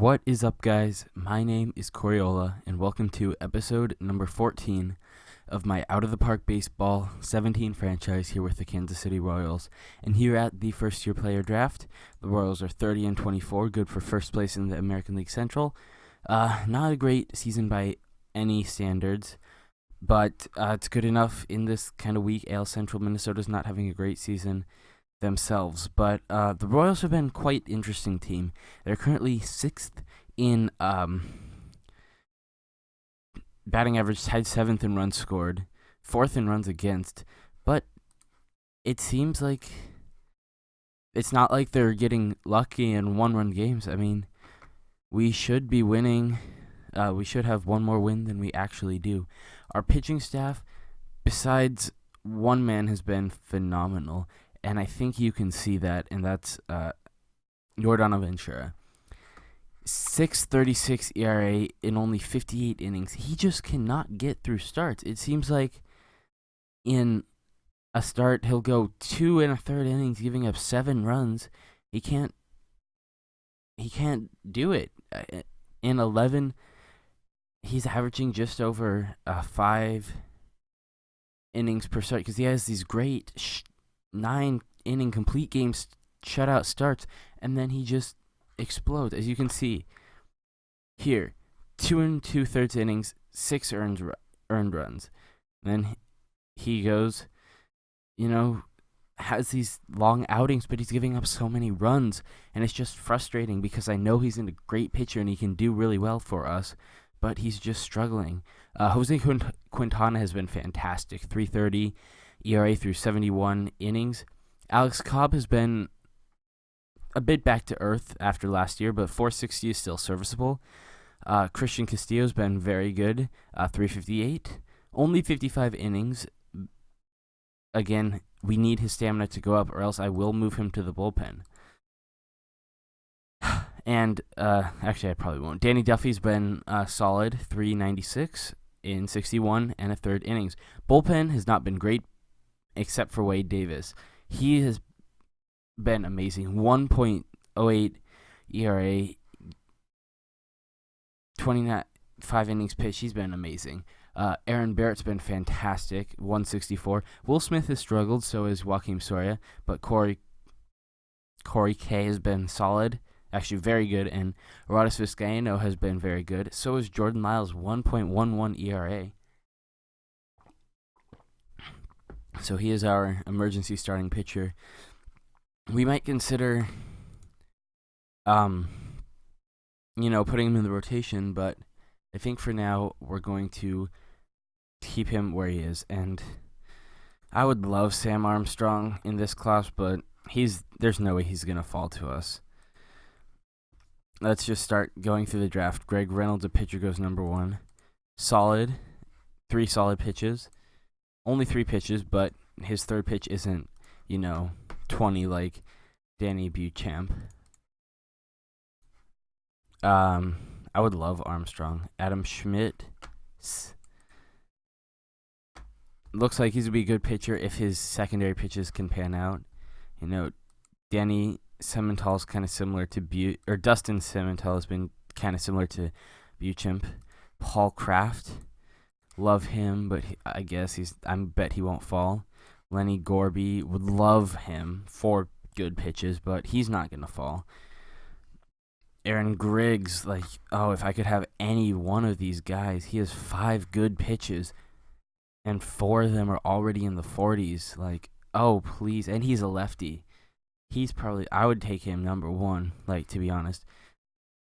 What is up, guys? My name is Coriola, and welcome to episode number 14 of my Out of the Park Baseball 17 franchise here with the Kansas City Royals. And here at the first year player draft, the Royals are 30-24, good for first place in the American League Central. Not a great season by any standards, but it's good enough in this kind of weak AL Central. Minnesota's not having a great season themselves, but the Royals have been quite interesting team. They're currently 6th in batting average, tied 7th in runs scored, 4th in runs against, but it seems like it's not like they're getting lucky in one-run games. I mean, we should be winning. We should have one more win than we actually do. Our pitching staff, besides one man, has been phenomenal. And I think you can see that, and that's Yordan Ventura. 6.36 ERA in only 58 innings. He just cannot get through starts. It seems like in a start, he'll go 2 1/3 innings, giving up 7 runs. He can't do it. In 11, he's averaging just over 5 innings per start because he has these great 9-inning complete games, shutout starts, and then he just explodes. As you can see here, 2 2/3 innings, 6 earned runs. And then he goes, has these long outings, but he's giving up so many runs, and it's just frustrating because I know he's a great pitcher and he can do really well for us, but he's just struggling. Jose Quintana has been fantastic, 3.30 ERA through 71 innings. Alex Cobb has been a bit back to earth after last year, but 4.60 is still serviceable. Christian Castillo's been very good, 3.58. Only 55 innings. Again, we need his stamina to go up, or else I will move him to the bullpen. And, actually, I probably won't. Danny Duffy's been solid, 3.96 in 61 1/3 innings. Bullpen has not been great, except for Wade Davis. He has been amazing. 1.08 ERA, 25 innings pitched. He's been amazing. Aaron Barrett's been fantastic, 164. Will Smith has struggled, so has Joakim Soria, but Corey K has been solid, actually very good, and Arodys Vizcaino has been very good. So is Jordan Lyles, 1.11 ERA. So he is our emergency starting pitcher. We might consider, putting him in the rotation, but I think for now we're going to keep him where he is. And I would love Sam Armstrong in this class, but there's no way he's going to fall to us. Let's just start going through the draft. Greg Reynolds, a pitcher, goes number 1. Solid. 3 solid pitches. Only 3 pitches, but his third pitch isn't, 20 like Danny Beauchamp. I would love Armstrong. Adam Schmidt looks like he's going to be a good pitcher if his secondary pitches can pan out. Danny Semental is kind of similar to Dustin Semental has been kind of similar to Beauchamp. Paul Kraft. Love him, but I bet he won't fall. Lenny Gorby, would love him. 4 good pitches, but he's not going to fall. Aaron Griggs, if I could have any one of these guys, he has 5 good pitches, and 4 of them are already in the 40s. Please. And he's a lefty. I would take him number 1, to be honest.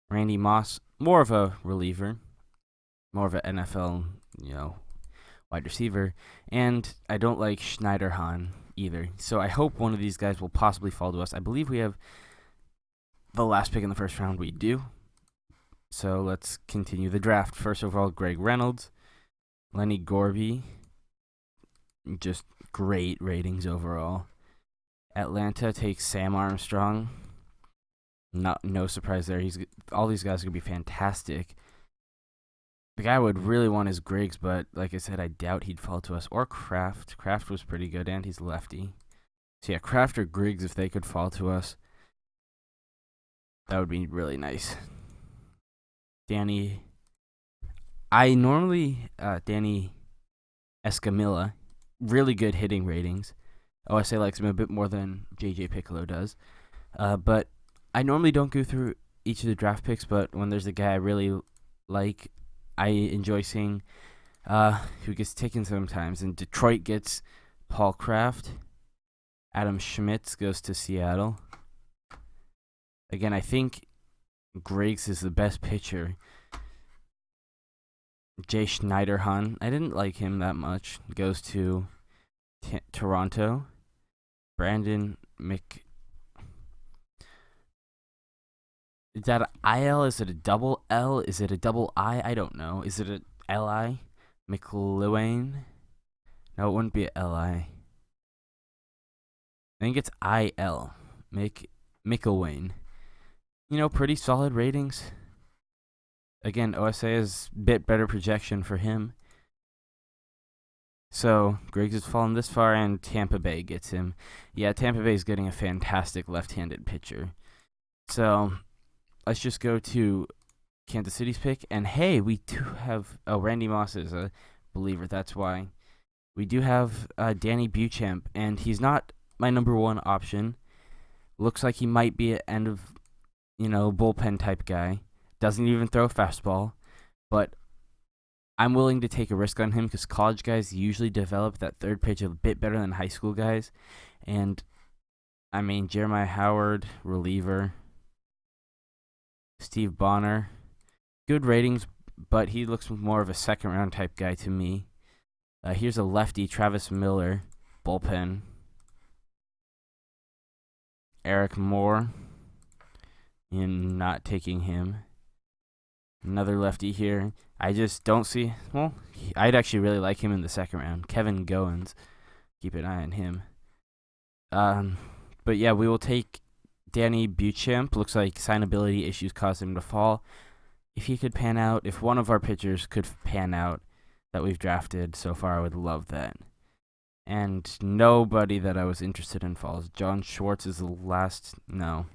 Randy Moss, more of a reliever, more of an NFL, wide receiver, and I don't like Schneiderhan either. So I hope one of these guys will possibly fall to us. I believe we have the last pick in the first round. We do. So let's continue the draft. First overall, Greg Reynolds, Lenny Gorby, just great ratings overall. Atlanta takes Sam Armstrong. No surprise there. All these guys are gonna be fantastic. The guy I would really want is Griggs, but like I said, I doubt he'd fall to us. Or Kraft. Kraft was pretty good, and he's lefty. So yeah, Kraft or Griggs, if they could fall to us, that would be really nice. Danny. I normally Danny Escamilla, really good hitting ratings. OSA likes him a bit more than JJ Piccolo does. But I normally don't go through each of the draft picks, but when there's a guy I really like, I enjoy seeing who gets taken sometimes. And Detroit gets Paul Kraft. Adam Schmitz goes to Seattle. Again, I think Griggs is the best pitcher. Jay Schneiderhan, I didn't like him that much, goes to Toronto. Brandon Mc... Is that an IL? Is it a double L? Is it a double I? I don't know. Is it a LI? McLuhan? No, it wouldn't be a LI. I think it's IL. McIlwain. You know, pretty solid ratings. Again, OSA is a bit better projection for him. So, Griggs has fallen this far, and Tampa Bay gets him. Yeah, Tampa Bay is getting a fantastic left-handed pitcher. So, let's just go to Kansas City's pick. And hey, we do have... Oh, Randy Moss is a believer. That's why. We do have Danny Beauchamp, and he's not my number one option. Looks like he might be an end of, bullpen type guy. Doesn't even throw a fastball. But I'm willing to take a risk on him because college guys usually develop that third pitch a bit better than high school guys. And, I mean, Jeremiah Howard, reliever. Steve Bonner, good ratings, but he looks more of a second-round type guy to me. Here's a lefty, Travis Miller, bullpen. Eric Moore, and not taking him. Another lefty here. I just don't see... Well, I'd actually really like him in the second round. Kevin Goins. Keep an eye on him. But yeah, we will take Danny Beauchamp. Looks like signability issues caused him to fall. If he could pan out, if one of our pitchers could pan out that we've drafted so far, I would love that. And nobody that I was interested in falls. John Schwartz is the last... No.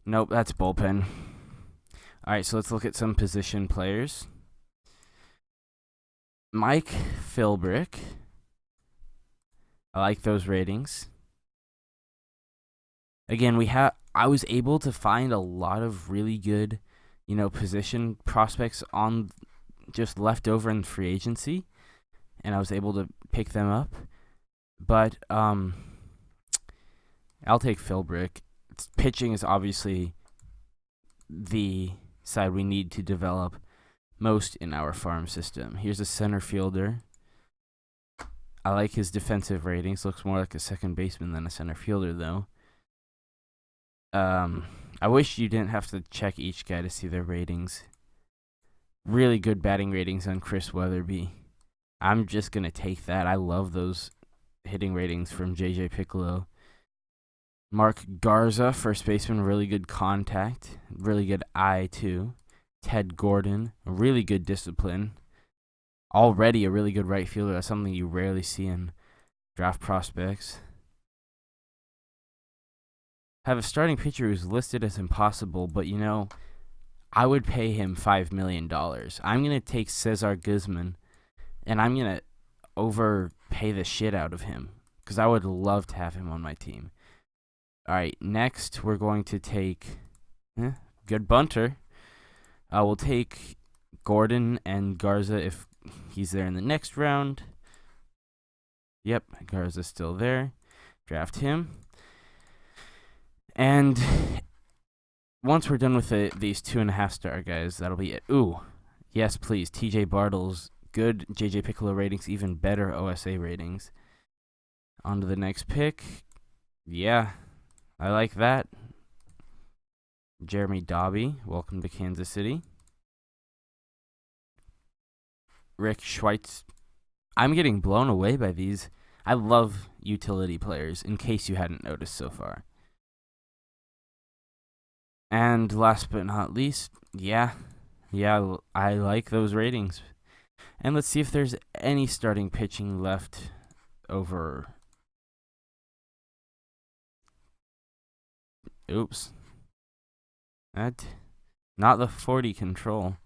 Nope, that's bullpen. Alright, so let's look at some position players. Mike Philbrick. I like those ratings. Again, I was able to find a lot of really good, position prospects on just left over in free agency, and I was able to pick them up. But I'll take Philbrick. Pitching is obviously the side we need to develop most in our farm system. Here's a center fielder. I like his defensive ratings. Looks more like a second baseman than a center fielder, though. I wish you didn't have to check each guy to see their ratings. Really good batting ratings on Chris Weatherby. I'm just going to take that. I love those hitting ratings from JJ Piccolo. Mark Garza, first baseman, really good contact. Really good eye, too. Ted Gordon, really good discipline. Already a really good right fielder. That's something you rarely see in draft prospects. Have a starting pitcher who's listed as impossible, but I would pay him $5 million. I'm going to take Cesar Guzman, and I'm going to overpay the shit out of him because I would love to have him on my team. All right, next we're going to take good bunter. We'll take Gordon and Garza if he's there in the next round. Yep, Garza's still there. Draft him. And once we're done with these 2.5-star guys, that'll be it. Ooh, yes, please. TJ Bartles, good JJ Piccolo ratings, even better OSA ratings. On to the next pick. Yeah, I like that. Jeremy Dobby, welcome to Kansas City. Rick Schweitz. I'm getting blown away by these. I love utility players, in case you hadn't noticed so far. And last but not least, yeah, I like those ratings. And let's see if there's any starting pitching left over. Oops. That Not the 40 control.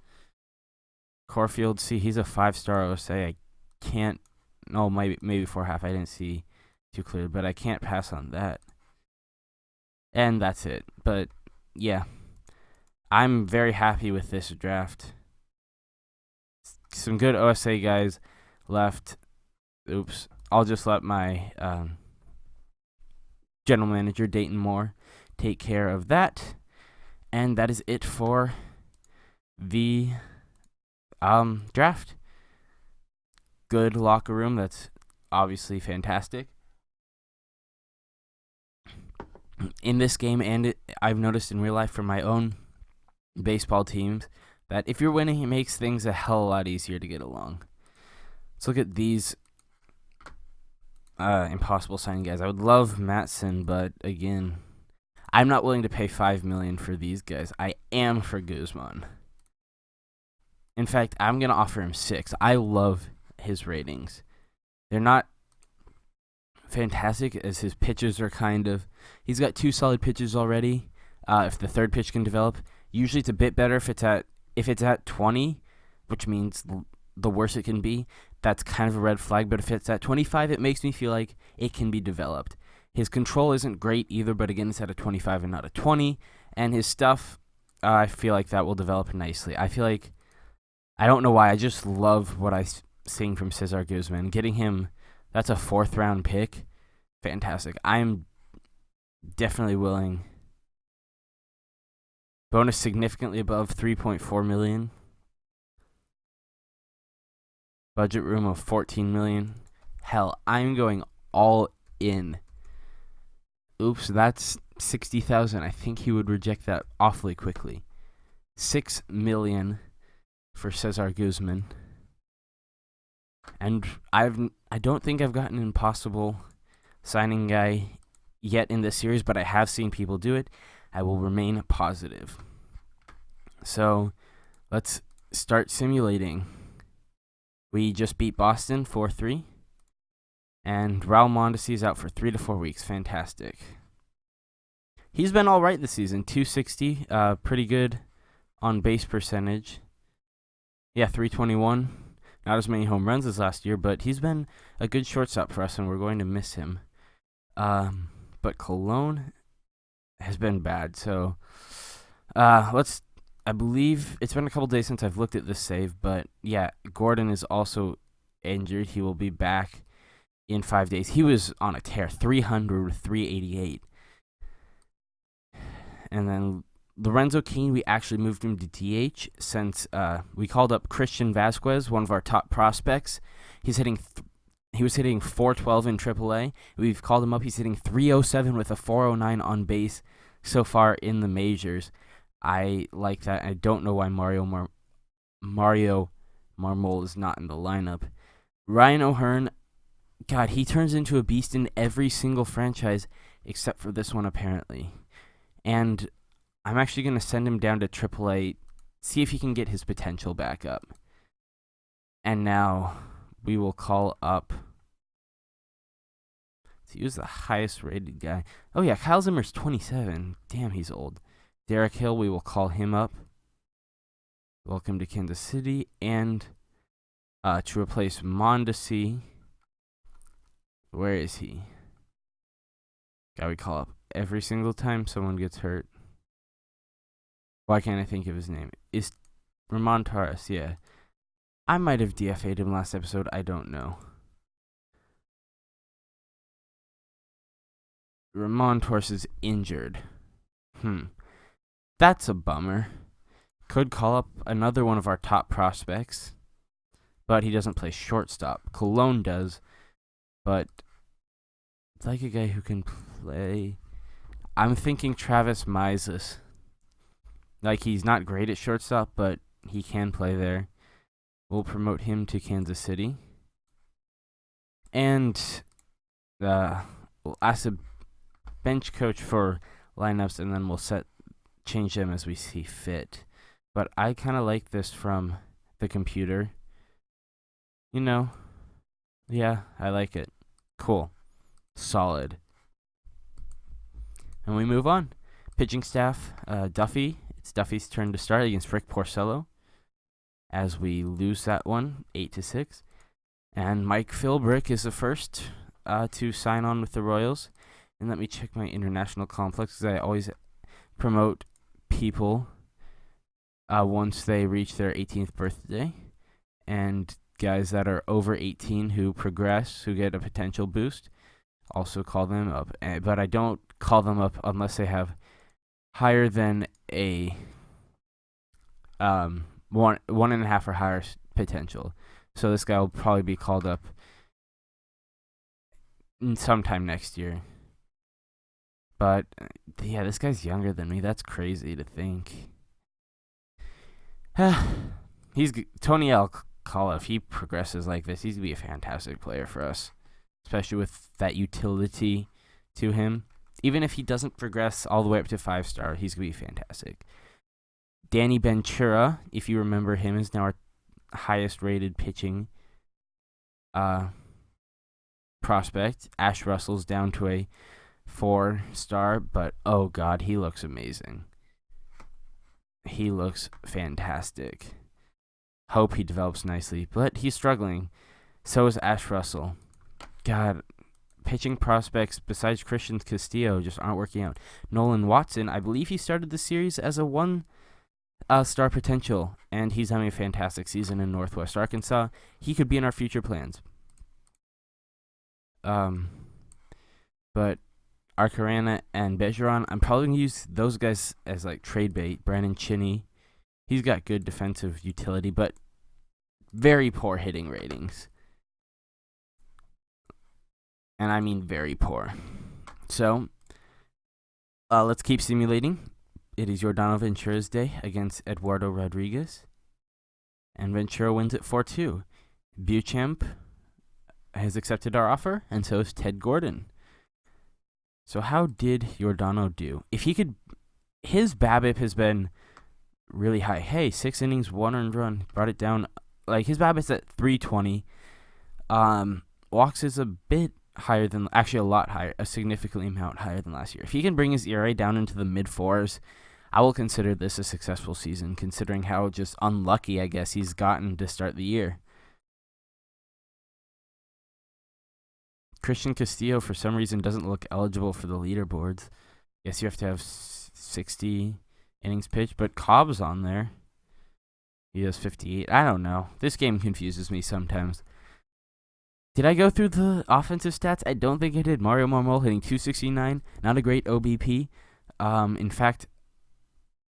Corfield, see, he's a 5-star OSA. I can't. No, maybe 4.5. I didn't see too clear, but I can't pass on that. And that's it. But yeah, I'm very happy with this draft. Some good OSA guys left. Oops. I'll just let my general manager, Dayton Moore, take care of that. And that is it for the draft. Good locker room. That's obviously fantastic. In this game, and I've noticed in real life from my own baseball teams, that if you're winning, it makes things a hell of a lot easier to get along. Let's look at these impossible signing guys. I would love Midseason, but again, I'm not willing to pay $5 million for these guys. I am for Guzman. In fact, I'm gonna offer him 6. I love his ratings. They're not fantastic as his pitches are kind of. He's got 2 solid pitches already. If the third pitch can develop, usually it's a bit better if it's at 20, which means the worse it can be. That's kind of a red flag. But if it's at 25, it makes me feel like it can be developed. His control isn't great either, but again, it's at a 25 and not a 20. And his stuff, I feel like that will develop nicely. I feel like, I don't know why, I just love what I'm seeing from Cesar Guzman. Getting him, that's a 4th round pick. Fantastic. I'm definitely willing. Bonus significantly above $3.4 million. Budget room of $14 million. Hell, I'm going all in. Oops, that's $60,000. I think he would reject that awfully quickly. $6 million for Cesar Guzman. And I don't think I've gotten an impossible signing guy yet in this series, but I have seen people do it. I will remain positive. So let's start simulating. We just beat Boston 4-3. And Raul Mondesi is out for 3 to 4 weeks. Fantastic. He's been all right this season. 260, pretty good on base percentage. Yeah, 321. Not as many home runs as last year, but he's been a good shortstop for us, and we're going to miss him. But Cologne has been bad. So I believe it's been a couple days since I've looked at this save, but yeah, Gordon is also injured. He will be back in 5 days. He was on a tear, 300 with 388. And then Lorenzo Cain, we actually moved him to DH since we called up Christian Vasquez, one of our top prospects. He was hitting 412 in AAA. We've called him up. He's hitting 307 with a 409 on base so far in the majors. I like that. I don't know why Mario Marmol is not in the lineup. Ryan O'Hearn, God, he turns into a beast in every single franchise except for this one, apparently. And I'm actually going to send him down to AAA, see if he can get his potential back up. And now we will call up. He was the highest rated guy. Oh, yeah, Kyle Zimmer's 27. Damn, he's old. Derek Hill, we will call him up. Welcome to Kansas City. And to replace Mondesi, where is he? Guy we call up every single time someone gets hurt. Why can't I think of his name? Is Ramon Torres, yeah. I might have DFA'd him last episode. I don't know. Ramon Torres is injured. That's a bummer. Could call up another one of our top prospects, but he doesn't play shortstop. Cologne does, but it's like a guy who can play. I'm thinking Travis Mizes. Like, he's not great at shortstop, but he can play there. We'll promote him to Kansas City. And we'll ask a bench coach for lineups, and then we'll change them as we see fit. But I kind of like this from the computer. You know, yeah, I like it. Cool. Solid. And we move on. Pitching staff, Duffy, It's Duffy's turn to start against Rick Porcello, as we lose that one 8-6. And Mike Philbrick is the first to sign on with the Royals. And let me check my international complex, because I always promote people once they reach their 18th birthday. And guys that are over 18 who progress, who get a potential boost, also call them up. But I don't call them up unless they have higher than a 1.5 or higher potential. So this guy will probably be called up sometime next year. But yeah, this guy's younger than me. That's crazy to think. He's Tony Alcala. If he progresses like this, he's gonna be a fantastic player for us, especially with that utility to him. Even if he doesn't progress all the way up to 5-star, he's gonna be fantastic. Danny Ventura, if you remember him, is now our highest rated pitching prospect. Ash Russell's down to a 4-star, but oh god, he looks amazing. He looks fantastic. Hope he develops nicely, but he's struggling. So is Ash Russell. God, pitching prospects besides Christian Castillo just aren't working out. Nolan Watson, I believe he started the series as a 1-star potential, and he's having a fantastic season in Northwest Arkansas. He could be in our future plans. But Arcarana and Bergeron, I'm probably going to use those guys as like trade bait. Brandon Chinney, he's got good defensive utility, but very poor hitting ratings. And I mean very poor. So, let's keep simulating. It is Yordano Ventura's day against Eduardo Rodriguez. And Ventura wins it 4-2. Beauchamp has accepted our offer, and so is Ted Gordon. So how did Yordano do? If he could, his BABIP has been really high. Hey, 6 innings, 1 earned run, brought it down. Like his BABIP's at 320. Walks is a bit higher than, actually a lot higher, a significantly amount higher than last year. If he can bring his ERA down into the mid-4s, I will consider this a successful season, considering how just unlucky, I guess, he's gotten to start the year. Christian Castillo, for some reason, doesn't look eligible for the leaderboards. Guess you have to have 60 innings pitched, but Cobb's on there. He has 58. I don't know. This game confuses me sometimes. Did I go through the offensive stats? I don't think I did. Mario Marmol hitting .269. Not a great OBP. In fact,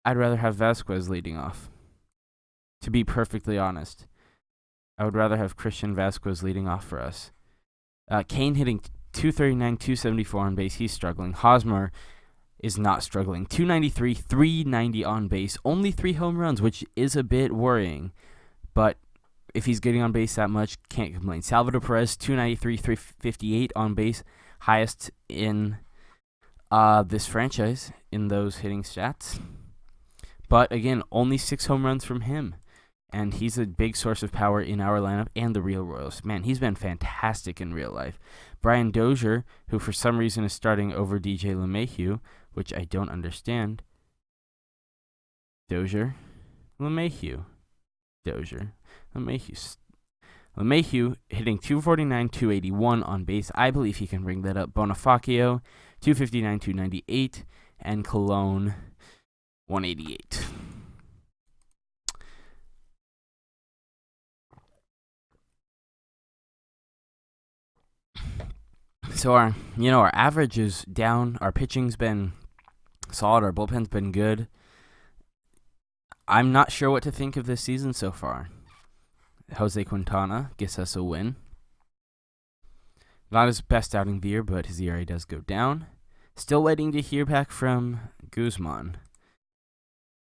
I'd rather have Vasquez leading off. To be perfectly honest, I would rather have Christian Vasquez leading off for us. Kane hitting .239, .274 on base. He's struggling. Hosmer is not struggling. .293, .390 on base. Only 3 home runs, which is a bit worrying. But if he's getting on base that much, can't complain. Salvador Perez, .293, .358 on base. Highest in this franchise in those hitting stats. But again, only 6 home runs from him. And he's a big source of power in our lineup and the real Royals. Man, he's been fantastic in real life. Brian Dozier, who for some reason is starting over DJ LeMahieu, which I don't understand. Dozier, LeMahieu, Dozier, LeMahieu. LeMahieu hitting .249, .281 on base. I believe he can bring that up. Bonifacio, .259, .298, and Cologne, .188. So our average is down. Our pitching's been solid. Our bullpen's been good. I'm not sure what to think of this season so far. Jose Quintana gets us a win. Not his best outing of the year, but his ERA does go down. Still waiting to hear back from Guzman.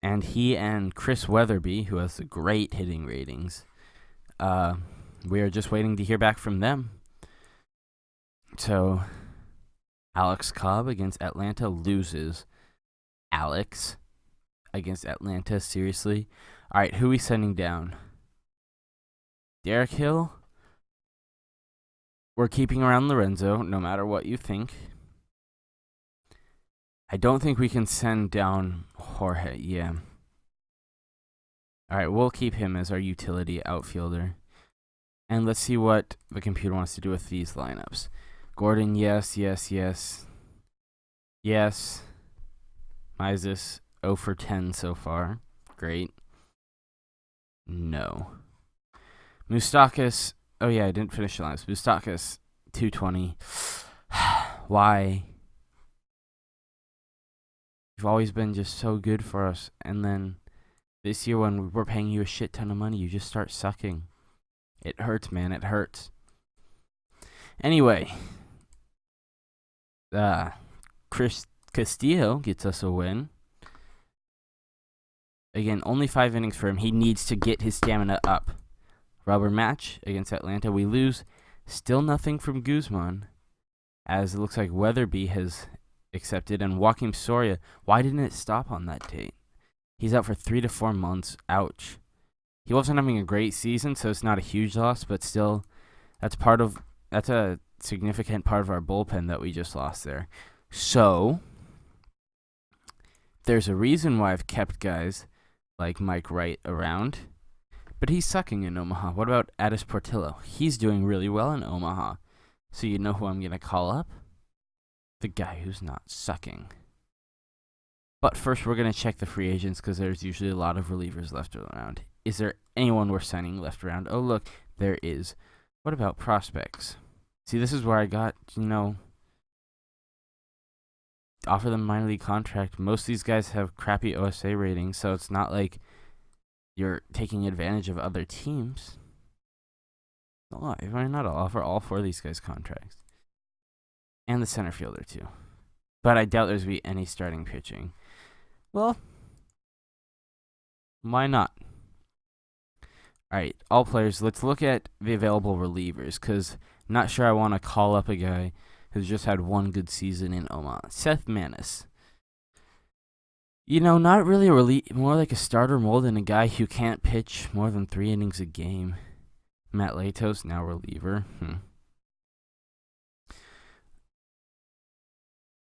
And he and Chris Weatherby, who has the great hitting ratings, we are just waiting to hear back from them. So, Alex Cobb against Atlanta loses. Alex against Atlanta, seriously? All right, who are we sending down? Derek Hill? We're keeping around Lorenzo, no matter what you think. I don't think we can send down Jorge, yeah. All right, we'll keep him as our utility outfielder. And let's see what the computer wants to do with these lineups. Gordon, yes, yes, yes. Yes. Mises, 0 for 10 so far. Great. No. Moustakas, oh yeah, I didn't finish the lineups. Moustakas, 220. Why? You've always been just so good for us. And then this year when we're paying you a shit ton of money, you just start sucking. It hurts, man. It hurts. Anyway, Chris Castillo gets us a win. Again, only 5 innings for him. He needs to get his stamina up. Rubber match against Atlanta. We lose. Still nothing from Guzman, as it looks like Weatherby has accepted. And Joakim Soria, why didn't it stop on that date? He's out for 3 to 4 months. Ouch. He wasn't having a great season, so it's not a huge loss, but still, that's a significant part of our bullpen that we just lost there. So, there's a reason why I've kept guys like Mike Wright around, but he's sucking in Omaha. What about Addis Portillo? He's doing really well in Omaha. So you know who I'm going to call up? The guy who's not sucking. But first, we're going to check the free agents because there's usually a lot of relievers left around. Is there anyone we're signing left around? Oh, look, there is. What about prospects? See, this is where I got, offer them a minor league contract. Most of these guys have crappy OSA ratings, so it's not like you're taking advantage of other teams. Why not offer all 4 of these guys contracts? And the center fielder, too. But I doubt there's be any starting pitching. Well, why not? All right, all players, let's look at the available relievers, because I'm not sure I want to call up a guy who's just had 1 good season in Omaha. Seth Manis. Not really a more like a starter mold than a guy who can't pitch more than 3 innings a game. Matt Latos, now reliever.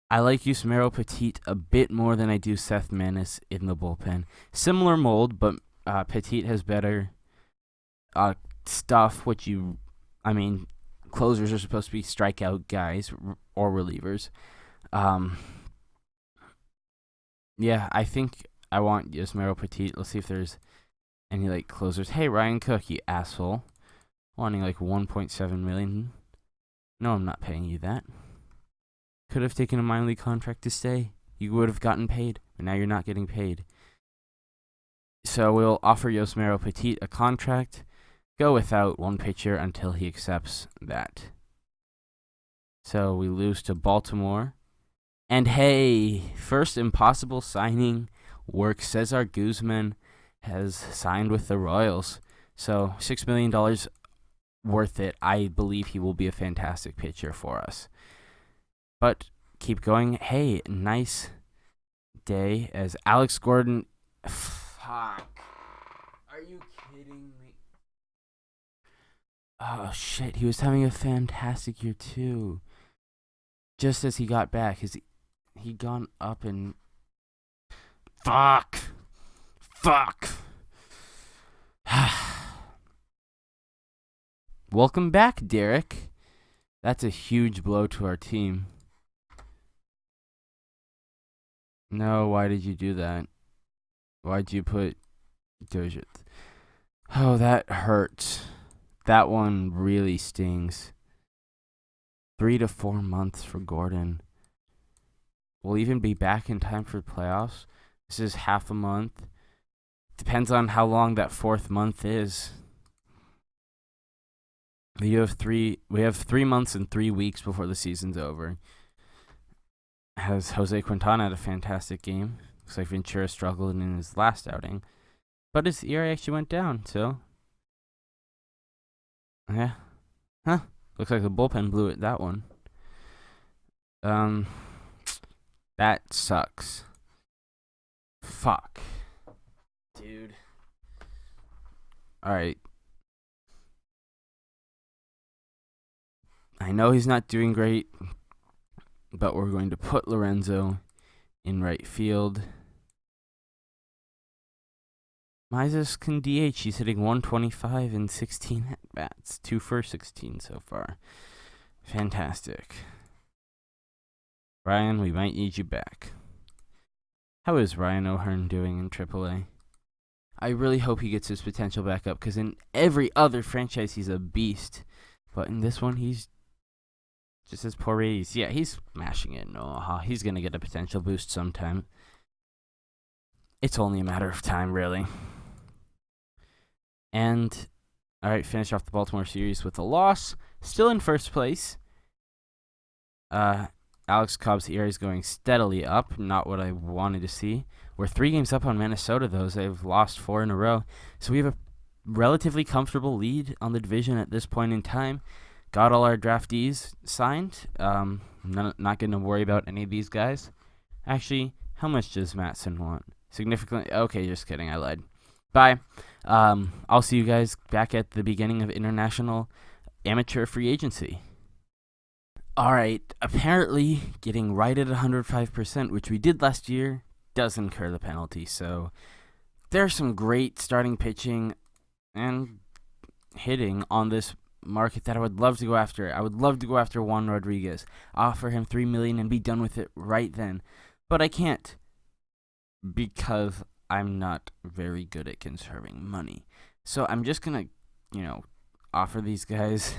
I like Yusmeiro Petit a bit more than I do Seth Manis in the bullpen. Similar mold, but Petit has better stuff, closers are supposed to be strikeout guys or relievers. Yeah, I think I want Yusmeiro Petit. Let's see if there's any closers. Hey, Ryan Cook, you asshole. Wanting $1.7 million. No, I'm not paying you that. Could have taken a minor league contract to stay. You would have gotten paid, but now you're not getting paid. So we'll offer Yusmeiro Petit a contract. Go without 1 pitcher until he accepts that. So we lose to Baltimore. And hey, first impossible signing work. Cesar Guzman has signed with the Royals. So $6 million worth it. I believe he will be a fantastic pitcher for us. But keep going. Hey, nice day as Alex Gordon. Fuck. Are you kidding me? Oh, shit. He was having a fantastic year, too. Just as he got back, he'd gone up and... Fuck. Welcome back, Derek. That's a huge blow to our team. No, why did you do that? Why'd you put Doja? Oh, that hurts. That one really stings. 3 to 4 months for Gordon. We'll even be back in time for playoffs. This is half a month. Depends on how long that 4th month is. We have 3 months and 3 weeks before the season's over. Has Jose Quintana had a fantastic game. Looks like Ventura struggled in his last outing. But his ERA actually went down, so... Yeah. Huh. Looks like the bullpen blew it, that one. That sucks. Fuck. Dude. Alright. I know he's not doing great, but we're going to put Lorenzo in right field. Mises can DH. He's hitting 125 in 16 at-bats. 2 for 16 so far. Fantastic. Ryan, we might need you back. How is Ryan O'Hearn doing in AAA? I really hope he gets his potential back up, because in every other franchise he's a beast. But in this one, he's just as poor as... Yeah, he's smashing it. No, he's going to get a potential boost sometime. It's only a matter of time, really. And, alright, finish off the Baltimore series with a loss. Still in first place. Alex Cobb's ERA is going steadily up. Not what I wanted to see. We're 3 games up on Minnesota, though. They've lost 4 in a row. So we have a relatively comfortable lead on the division at this point in time. Got all our draftees signed. Not going to worry about any of these guys. Actually, how much does Matson want? Significantly? Okay, just kidding. I lied. Bye. I'll see you guys back at the beginning of international amateur free agency. Alright, apparently getting right at 105%, which we did last year, does incur the penalty. So there's some great starting pitching and hitting on this market that I would love to go after. I would love to go after Juan Rodriguez, offer him $3 million and be done with it right then. But I can't, because I'm not very good at conserving money. So I'm just gonna, offer these guys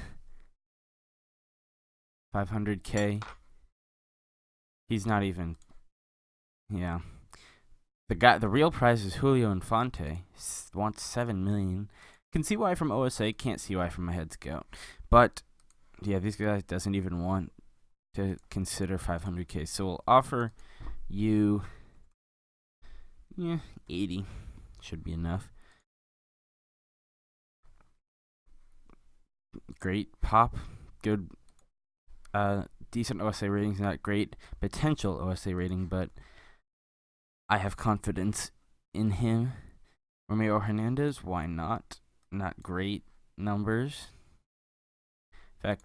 $500K. He's not even. Yeah. The real prize is Julio Infante. Wants $7 million. Can see why from OSA. Can't see why from my head scout. But yeah, these guys doesn't even want to consider $500K. So we'll offer you 80. Should be enough. Great pop. Good. Decent OSA rating's not great. Potential OSA rating, but I have confidence in him. Romeo Hernandez, why not? Not great numbers. In fact,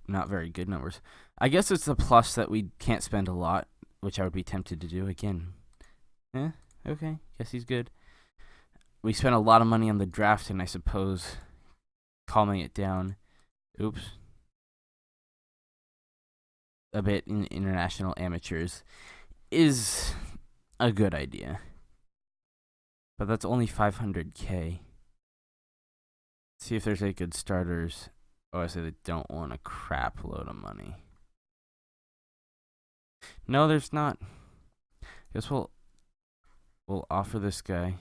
not very good numbers. I guess it's the plus that we can't spend a lot, which I would be tempted to do again. Okay, guess he's good. We spent a lot of money on the draft, and I suppose calming it down. Oops. A bit in international amateurs is a good idea. But that's only $500K. See if there's any good starters. I say they don't want a crap load of money. No, there's not. Guess we'll offer this guy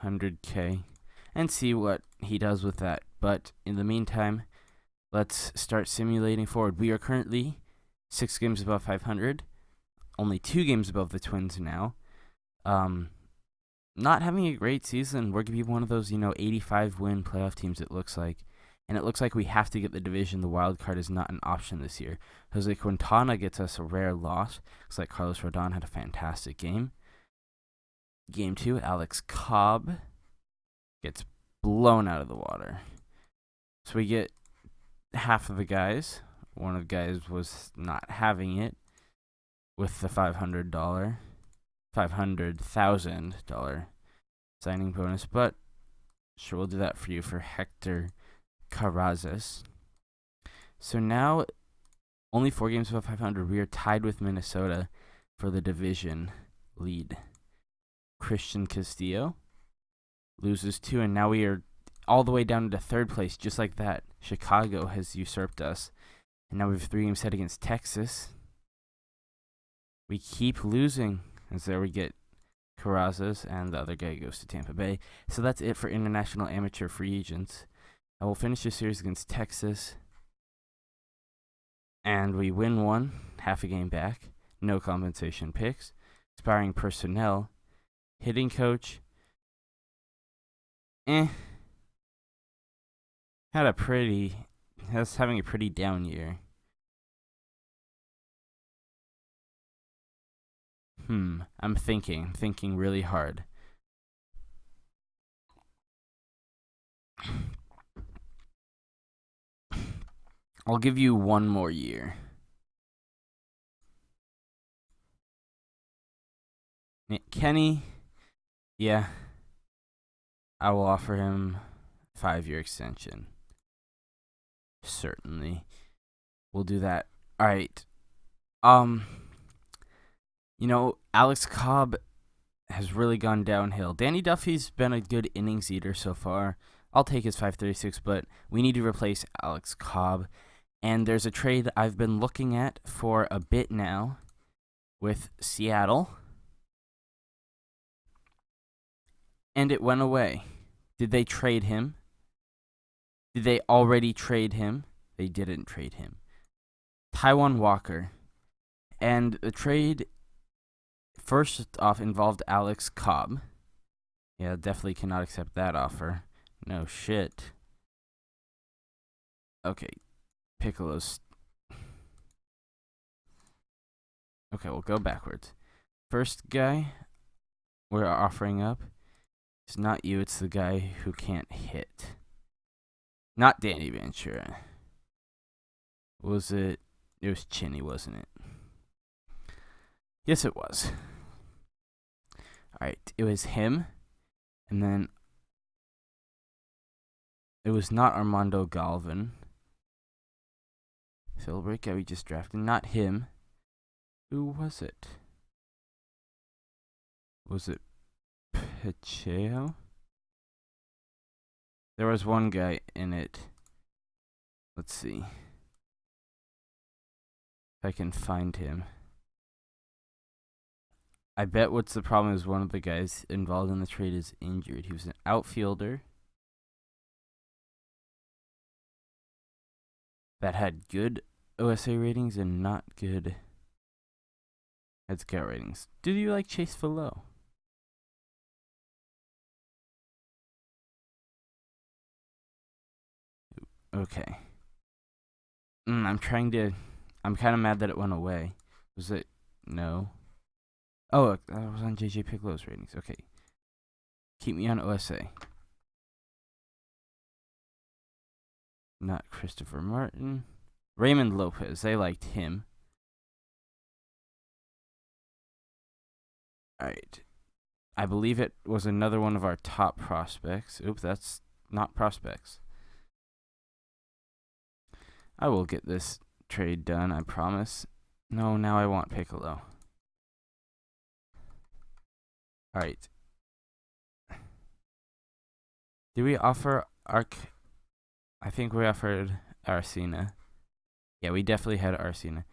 $100K and see what he does with that. But in the meantime, let's start simulating forward. We are currently 6 games above 500. Only 2 games above the Twins now. Not having a great season. We're going to be one of those, 85-win playoff teams, it looks like. And it looks like we have to get the division. The wild card is not an option this year. Jose Quintana gets us a rare loss. Looks like Carlos Rodon had a fantastic game. Game 2, Alex Cobb gets blown out of the water. So we get half of the guys. One of the guys was not having it with the $500,000 signing bonus, but sure, we'll do that for you for Hector Carrazas. So now, only 4 games above 500. We are tied with Minnesota for the division lead. Christian Castillo loses 2, and now we are all the way down to 3rd place, just like that. Chicago has usurped us, and now we have 3 games set against Texas. We keep losing, as there we get Carrazas, and the other guy goes to Tampa Bay. So that's it for international amateur free agents. I will finish this series against Texas, and we win 1, half a game back. No compensation picks. Expiring personnel. Hitting coach. Has having a pretty down year. I'm thinking really hard. I'll give you 1 more year. Kenny, yeah, I will offer him 5-year extension. Certainly. We'll do that. All right. Alex Cobb has really gone downhill. Danny Duffy's been a good innings eater so far. I'll take his 536, but we need to replace Alex Cobb. And there's a trade I've been looking at for a bit now with Seattle. And it went away. Did they trade him? Did they already trade him? They didn't trade him. Taijuan Walker. And the trade, first off, involved Alex Cobb. Yeah, definitely cannot accept that offer. No shit. Okay, Piccolo's. Okay, we'll go backwards. First guy we're offering up is not you, it's the guy who can't hit. Not Danny Ventura. Was it? It was Chinny, wasn't it? Yes, it was. Alright, it was him. And then it was not Armando Galvin. Philbrick, guy we just drafted. Not him. Who was it? Was it Pacheco? There was one guy in it. Let's see if I can find him. I bet what's the problem is one of the guys involved in the trade is injured. He was an outfielder that had good OSA ratings and not good head scout ratings. Do you like Chase Fillot? Okay. I'm kind of mad that it went away. Was it? No. Oh, that was on JJ Piccolo's ratings. Okay. Keep me on OSA. Not Christopher Martin. Raymond Lopez. They liked him. Alright. I believe it was another one of our top prospects. Oops, that's not prospects. I will get this trade done, I promise. No, now I want Piccolo. Alright. Did we offer I think we offered Arcina. Yeah, we definitely had Arcina.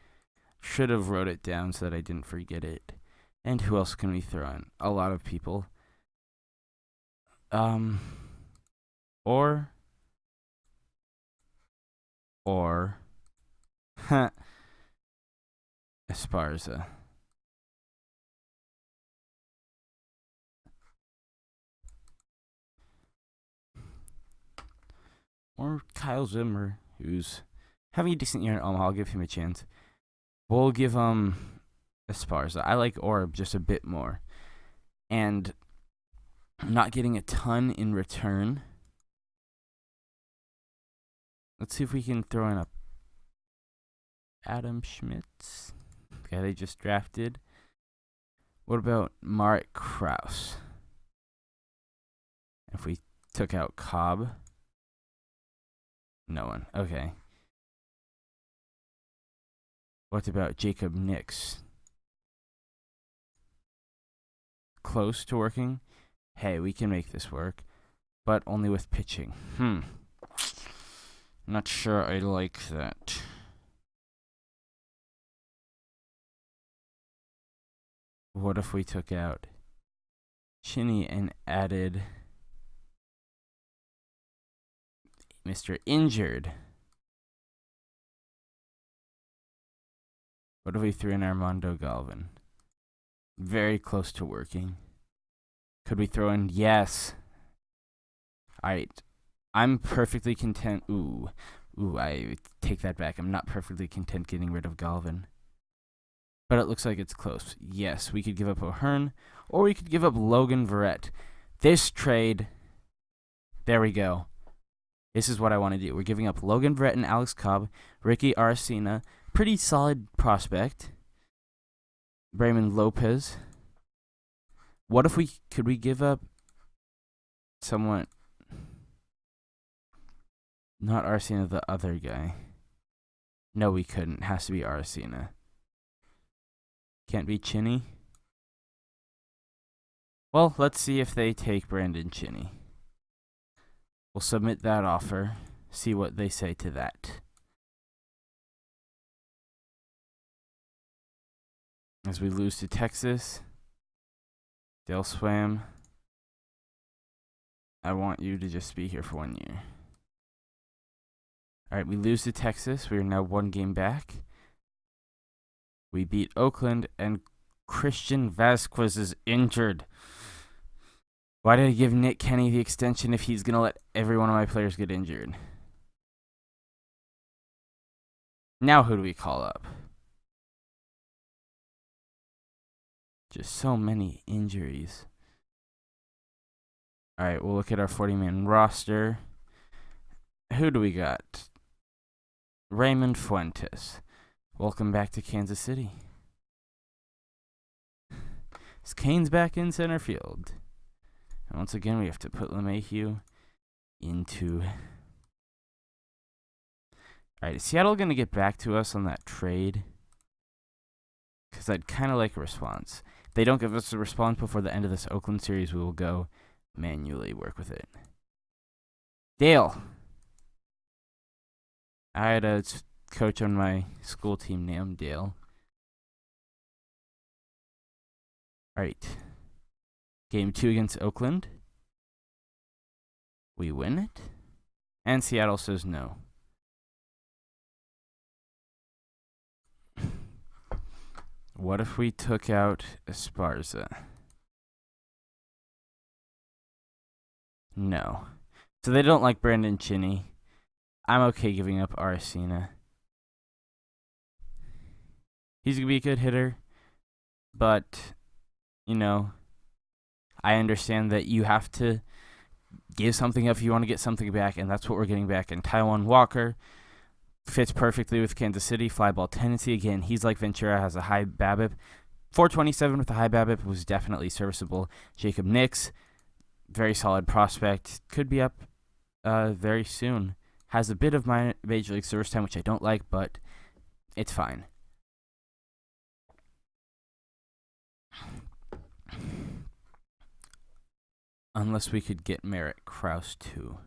Should have wrote it down so that I didn't forget it. And who else can we throw in? A lot of people. Or Esparza. Or Kyle Zimmer, who's having a decent year in Omaha. I'll give him a chance. We'll give Esparza. I like Orb just a bit more. And not getting a ton in return. Let's see if we can throw in a Adam Schmitz, the guy they just drafted. What about Marek Krause? If we took out Cobb. No one. Okay. What about Jacob Nix? Close to working? Hey, we can make this work. But only with pitching. Not sure I like that. What if we took out Chinny and added Mr. Injured? What if we threw in Armando Galvin? Very close to working. Could we throw in? Yes. Alright. I'm perfectly content. Ooh, I take that back. I'm not perfectly content getting rid of Galvin. But it looks like it's close. Yes, we could give up O'Hearn, or we could give up Logan Verrett. This trade, there we go. This is what I want to do. We're giving up Logan Verrett and Alex Cobb, Ricky Arcina, pretty solid prospect. Raymond Lopez. What if could we give up someone. Not Arcina, the other guy. No, we couldn't. Has to be Arcina. Can't be Chinny. Well, let's see if they take Brandon Chinny. We'll submit that offer. See what they say to that. As we lose to Texas. Dale Swam. I want you to just be here for 1 year. Alright, we lose to Texas. We are now 1 game back. We beat Oakland, and Christian Vasquez is injured. Why did I give Nick Kenny the extension if he's going to let every one of my players get injured? Now who do we call up? Just so many injuries. Alright, we'll look at our 40-man roster. Who do we got? Raymond Fuentes. Welcome back to Kansas City. Kane's back in center field. And once again, we have to put LeMahieu into... Alright, is Seattle going to get back to us on that trade? Because I'd kind of like a response. If they don't give us a response before the end of this Oakland series, we will go manually work with it. Dale. I had a coach on my school team named Dale. Alright. Game 2 against Oakland. We win it. And Seattle says no. What if we took out Esparza? No. So they don't like Brandon Chinny. I'm okay giving up Arcina. He's going to be a good hitter. But, you know, I understand that you have to give something up if you want to get something back, and that's what we're getting back. And Taijuan Walker fits perfectly with Kansas City. Fly ball tendency. Again, he's like Ventura, has a high BABIP. 427 with a high BABIP was definitely serviceable. Jacob Nix, very solid prospect. Could be up very soon. Has a bit of my Major League service time, which I don't like, but it's fine. Unless we could get Merritt Krause too.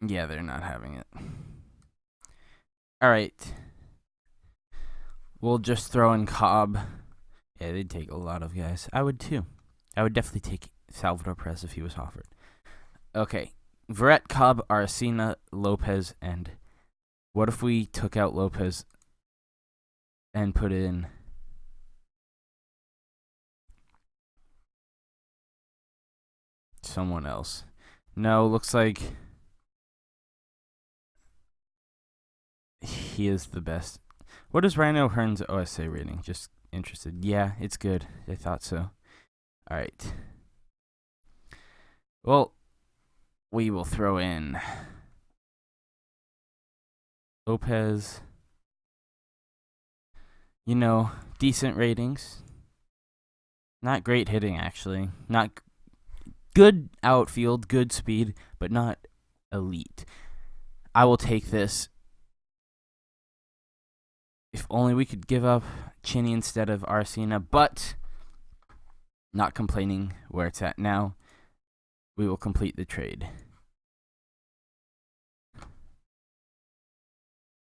Yeah, they're not having it. Alright. We'll just throw in Cobb. Yeah, they'd take a lot of guys. I would too. I would definitely take Salvador Perez if he was offered. Okay. Verrett, Cobb, Arcina, Lopez, and what if we took out Lopez and put in someone else? No, looks like he is the best. What is Rhino Hearn's OSA rating? Just interested. Yeah, it's good. I thought so. Alright. Well, we will throw in Lopez. You know, decent ratings. Not great hitting, actually. Not good outfield, good speed, but not elite. I will take this. If only we could give up Chinny instead of Arcina, but not complaining where it's at now. We will complete the trade.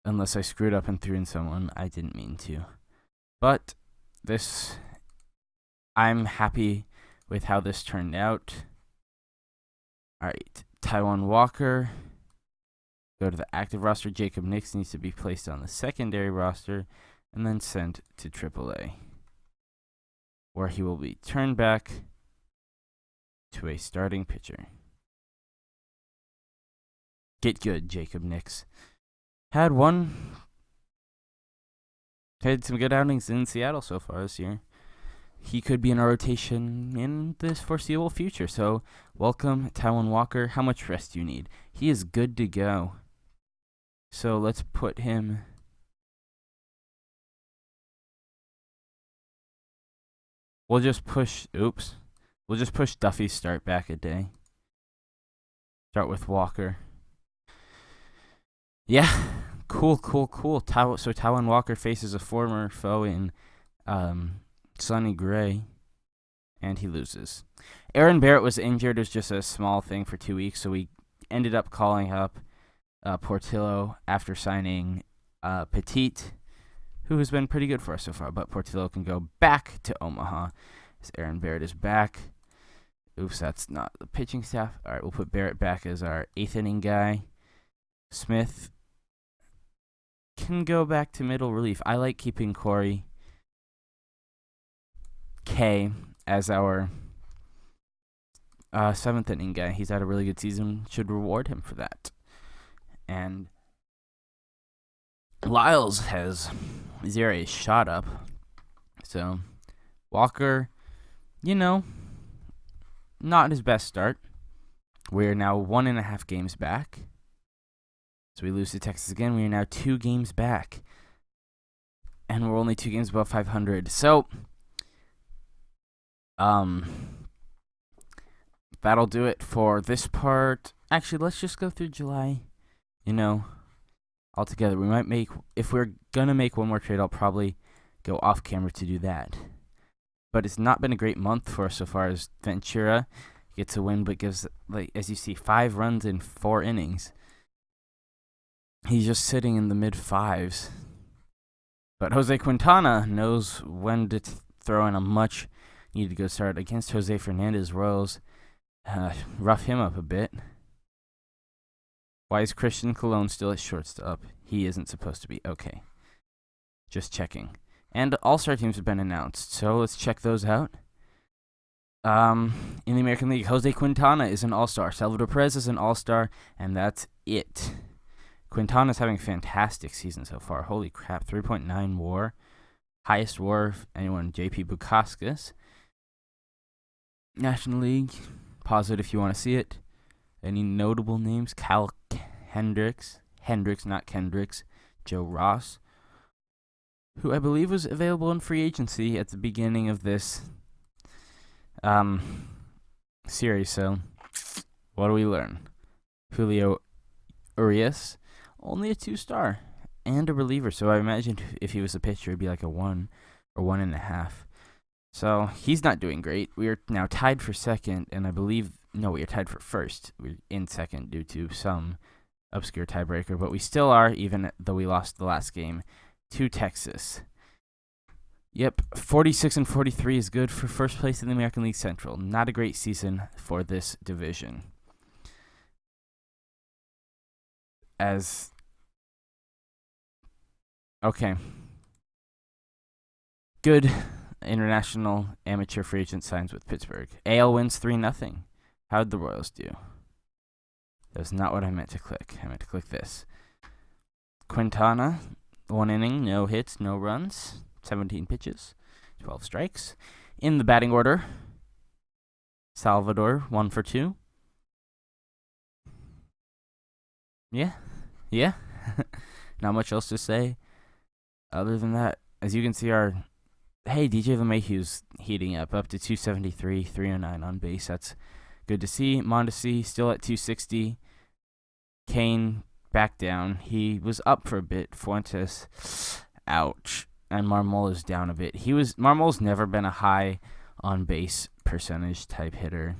Unless I screwed up and threw in someone. I didn't mean to. But this, I'm happy with how this turned out. Alright, Taijuan Walker. Go to the active roster. Jacob Nix needs to be placed on the secondary roster and then sent to AAA, where he will be turned back to a starting pitcher. Get good, Jacob Nix. Had some good outings in Seattle so far this year. He could be in our rotation in this foreseeable future. So, welcome, Taijuan Walker. How much rest do you need? He is good to go. So, let's put him... We'll just push... Oops. We'll just push Duffy's start back a day. Start with Walker. Yeah, cool. So Taiwan Walker faces a former foe in Sonny Gray, and he loses. Aaron Barrett was injured. It was just a small thing for 2 weeks, so we ended up calling up Portillo after signing Petit, who has been pretty good for us so far. But Portillo can go back to Omaha as Aaron Barrett is back. Oops, that's not the pitching staff. All right, we'll put Barrett back as our 8th inning guy. Smith can go back to middle relief. I like keeping Corey K as our 7th inning guy. He's had a really good season. Should reward him for that. And Lyles has 0 shot up. So Walker, not his best start. We're now 1.5 games back. So we lose to Texas again. We are now 2 games back. And we're only 2 games above 500. So, that'll do it for this part. Actually, let's just go through July, all together. We might if we're going to make one more trade, I'll probably go off camera to do that. But it's not been a great month for us so far as Ventura gets a win, but gives, as you see, 5 runs in 4 innings. He's just sitting in the mid-5s. But Jose Quintana knows when to throw in a much needed good start against Jose Fernandez. Royals rough him up a bit. Why is Christian Colon still at shortstop? He isn't supposed to be. Okay. Just checking. And all-star teams have been announced, so let's check those out. In the American League, Jose Quintana is an all-star. Salvador Perez is an all-star, and that's it. Quintana's having a fantastic season so far. Holy crap, 3.9 WAR. Highest WAR of anyone, J.P. Bukauskas. National League, pause it if you want to see it. Any notable names? Cal Hendricks, not Kendricks. Joe Ross, who I believe was available in free agency at the beginning of this series. So, what do we learn? Julio Urias, only a 2-star and a reliever. So I imagined if he was a pitcher, it'd be like a 1 or 1.5. So he's not doing great. We are now tied for second, and I believe we are tied for first. We're in second due to some obscure tiebreaker, but we still are, even though we lost the last game to Texas. Yep, 46-43 is good for first place in the American League Central. Not a great season for this division. Okay. Good international amateur free agent signs with Pittsburgh. AL wins 3-0. How'd the Royals do? That's not what I meant to click. I meant to click this. Quintana, 1 inning, no hits, no runs, 17 pitches, 12 strikes. In the batting order, Salvador, 1 for 2. Yeah. Not much else to say other than that. As you can see, DJ LeMahieu's heating up to 273, 309 on base. That's good to see. Mondesi still at 260. Kane back down. He was up for a bit. Fuentes, ouch. And Marmola's down a bit. Marmola's never been a high on base percentage type hitter.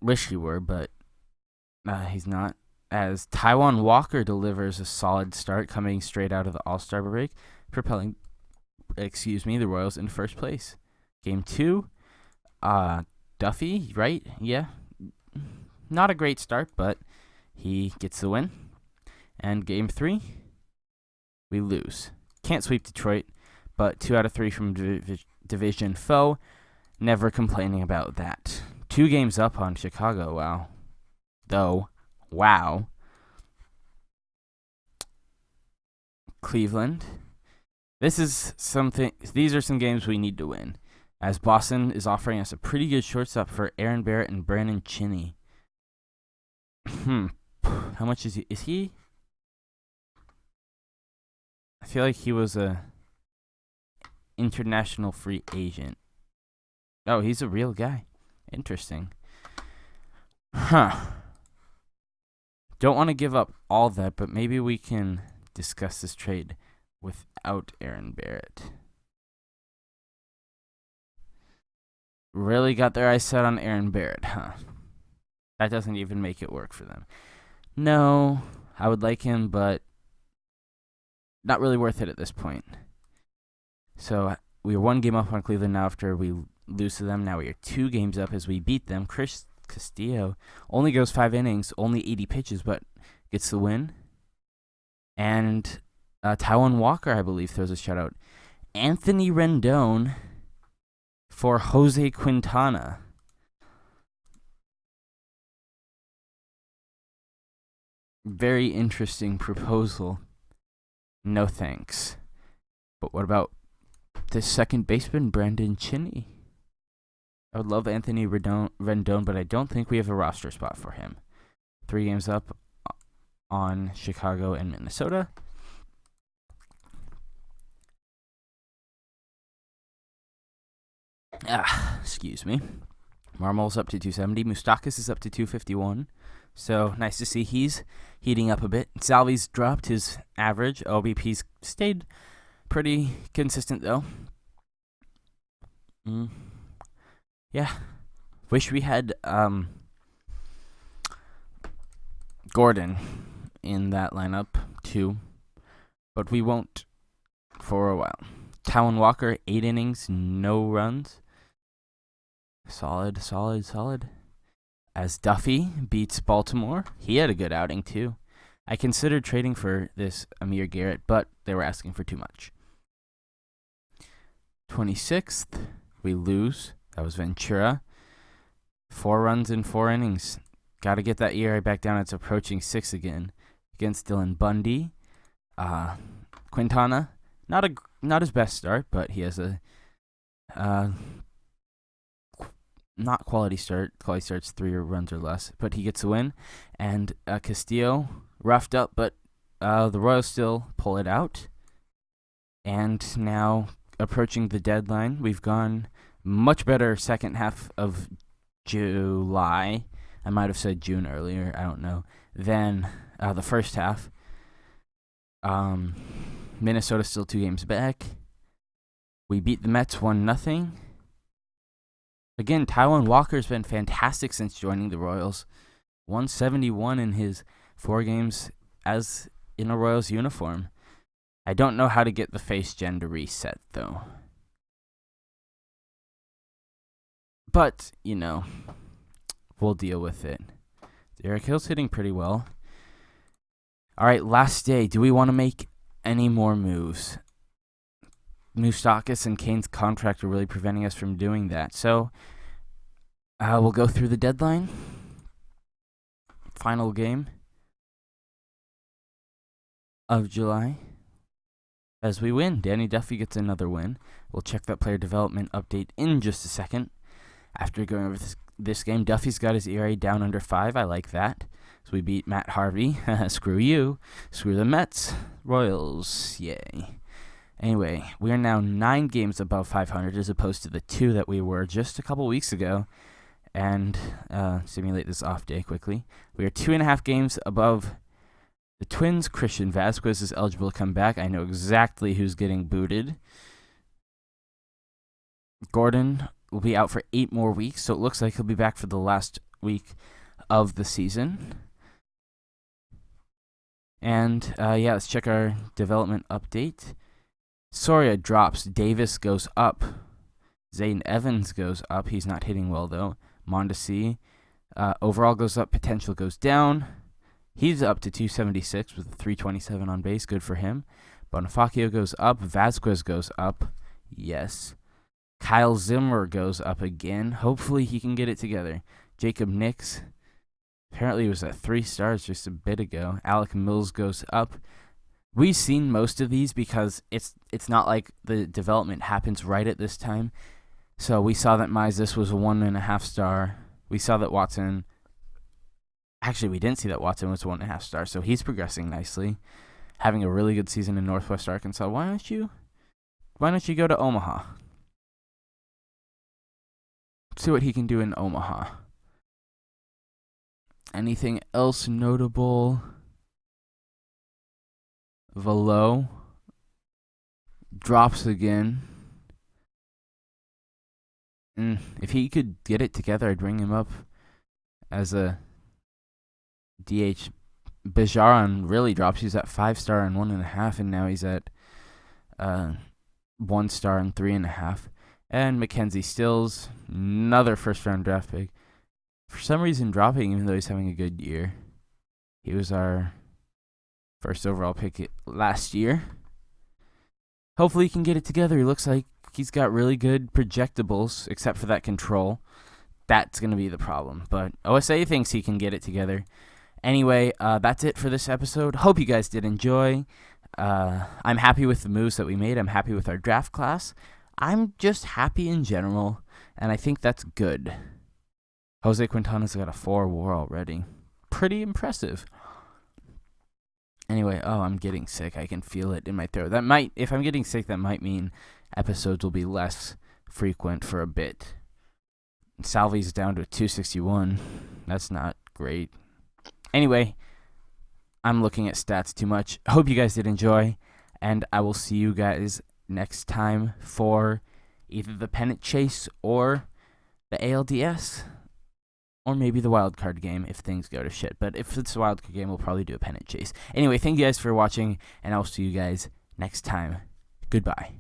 Wish he were, but he's not. As Taiwan Walker delivers a solid start coming straight out of the All-Star break, propelling the Royals in first place. Game 2, Duffy, right? Yeah. Not a great start, but he gets the win. And Game 3, we lose. Can't sweep Detroit, but 2 out of 3 from division foe. Never complaining about that. 2 games up on Chicago, wow. Cleveland. These are some games we need to win, as Boston is offering us a pretty good shortstop for Aaron Barrett and Brandon Chinney. How much is he? Is he? I feel like he was a international free agent. Oh, he's a real guy. Interesting. Huh. Don't want to give up all that, but maybe we can discuss this trade without Aaron Barrett. Really got their eyes set on Aaron Barrett, huh? That doesn't even make it work for them. No, I would like him, but not really worth it at this point. So we are 1 game up on Cleveland now after we lose to them. Now we are 2 games up as we beat them. Chris Castillo only goes 5 innings, only 80 pitches, but gets the win. And Taijuan Walker, I believe, throws a shutout. Anthony Rendon for Jose Quintana. Very interesting proposal. No thanks. But what about this second baseman, Brandon Chinney? I would love Anthony Rendon, but I don't think we have a roster spot for him. 3 games up on Chicago and Minnesota. Excuse me. Marmol's up to 270. Moustakas is up to 251. So nice to see he's heating up a bit. Salvi's dropped his average. OBP's stayed pretty consistent though. Yeah. Wish we had Gordon in that lineup too, but we won't for a while. Taijuan Walker, 8 innings, no runs. Solid. As Duffy beats Baltimore, he had a good outing too. I considered trading for this Amir Garrett, but they were asking for too much. 26th, we lose. That was Ventura. 4 runs in 4 innings. Got to get that ERA back down. It's approaching 6 again against Dylan Bundy. Quintana, not his best start, but he has a not quality start. Quality starts 3 runs or less, but he gets a win. And Castillo roughed up, but the Royals still pull it out. And now approaching the deadline, we've gone much better second half of July. I might have said June earlier, I don't know, than the first half. Minnesota's still 2 games back. We beat the Mets 1-0. Again, Taijuan Walker's been fantastic since joining the Royals. 171 in his 4 games as in a Royals uniform. I don't know how to get the face gen to reset, though. But, we'll deal with it. Derek Hill's hitting pretty well. All right, last day. Do we want to make any more moves? Moustakas and Kane's contract are really preventing us from doing that. So, we'll go through the deadline. Final game of July. As we win, Danny Duffy gets another win. We'll check that player development update in just a second. After going over this game, Duffy's got his ERA down under 5. I like that. So we beat Matt Harvey. Screw you. Screw the Mets. Royals. Yay. Anyway, we are now 9 games above 500 as opposed to the 2 that we were just a couple weeks ago. And simulate this off day quickly. We are 2.5 games above the Twins. Christian Vasquez is eligible to come back. I know exactly who's getting booted. Gordon will be out for 8 more weeks, so it looks like he'll be back for the last week of the season. And let's check our development update. Soria drops. Davis goes up. Zayden Evans goes up. He's not hitting well, though. Mondesi overall goes up. Potential goes down. He's up to 276 with a 327 on base. Good for him. Bonifacio goes up. Vasquez goes up. Yes. Kyle Zimmer goes up again. Hopefully he can get it together. Jacob Nix apparently was at 3 stars just a bit ago. Alec Mills goes up. We've seen most of these because it's not like the development happens right at this time. So we saw that Mizes was a 1.5 star. We saw that Watson... Actually, we didn't see that Watson was 1.5 star, so he's progressing nicely. Having a really good season in Northwest Arkansas. Why don't you go to Omaha? see what he can do in Omaha. Anything else notable? Velo drops again. If he could get it together, I'd bring him up as a DH. Bajaran really drops. He's at 5-star and 1.5, and now he's at 1-star and 3.5. And Mackenzie Stills, another first-round draft pick. For some reason, dropping even though he's having a good year. He was our first overall pick last year. Hopefully he can get it together. He looks like he's got really good projectables, except for that control. That's going to be the problem. But OSA thinks he can get it together. Anyway, that's it for this episode. Hope you guys did enjoy. I'm happy with the moves that we made. I'm happy with our draft class. I'm just happy in general, and I think that's good. Jose Quintana's got a 4 WAR already. Pretty impressive. Anyway, I'm getting sick. I can feel it in my throat. If I'm getting sick, that might mean episodes will be less frequent for a bit. Salvi's down to 261. That's not great. Anyway, I'm looking at stats too much. Hope you guys did enjoy, and I will see you guys next time for either the pennant chase or the ALDS, or maybe the wildcard game if things go to shit. But if it's a wildcard game, we'll probably do a pennant chase. Anyway, thank you guys for watching, and I'll see you guys next time. Goodbye.